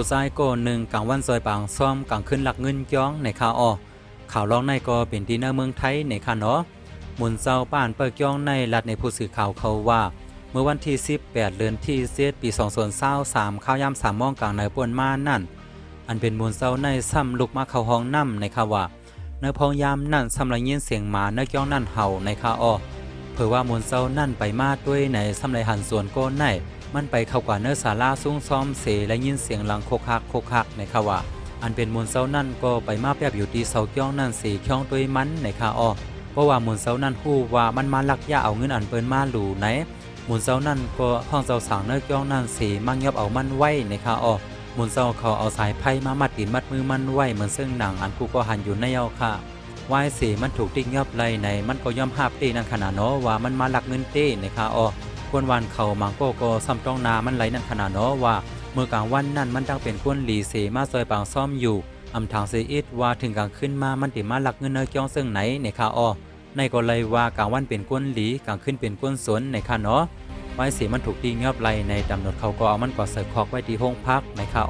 ผู้ชายก็หนึ่งกลางวันซอยปางซ่อมกลางคืนหลักเงินย้องในข่าวข่าวร้องในก็เป็นดีในเมืองไทยในค่ะเนาะหมุนเจ้าป้านเปิกย้องในรัฐในผู้สื่อข่าวเขาว่าเมื่อวันที่18เดือนที่7ปี2023ข้าวยาม3 โมงกลางในป่วนมานั่นอันเป็นหมุนเจ้าในซ้ำลุกมาเข้าห้องน้ำในข่าวว่าในพองยามนั่นซ้ำละยินเสียงหมาในย้องนั่นเห่าในข่าวเผื่อว่าหมุนเจ้านั่นไปมาด้วยในซ้ำไรหันส่วนโกนในมันไปเข้ากว่าเนื้อศาลาซุ้งซ้อมเสและยินเสียงหลังโคกในข่าวว่าอันเป็นมูลเซานั่นก็ไปมาแปบอยู่ที่เสาเกี้ยวนั่นสีเกี้ยวด้วยมันในข่าวเพราะว่ามูลเซานั่นฮู้ว่ามันมาลักยาเอาเงินอันเปิ้นมาหลูไหนมูลเซานั่นก็ห้องเจ้าสางเนื้อเกี้ยวนั่นสีมั่งยอบเอามันไว้ในข่าวมูลเซาเขาเอาสายไพ่มามัดตีนมัดมือมันไว้เหมือนซึ่งหนังอันกูก็หันอยู่ในเอาค่ะวายสีมันถูกติ๊กยอบไล่ในมันก็ย่อมหาบตีนั่นขนาดเนาะว่ามันมาลักเงินตีในข่าวกวนวันเขามังก็ซ้ำต้องนามันไหลนั่นขนาดเนาะว่าเมื่อกลางวันนั่นมันตั้งเป็นก้นหลีเสมาซอยปางซ่อมอยู่อำทางเสียอิดว่าถึงกลางขึ้นมามันติมาหลักเงินเนยจ้องซึ่งไหนในข่าวในก็เลยว่ากลางวันเป็นก้นหลีกลางขึ้นเป็นก้นสนในข่าวเนาะไว้เสียมันถูกตีเงียบไหลในตำรวจเขาก็เอามันกอดใส่คอกไว้ที่ห้องพักในข่าว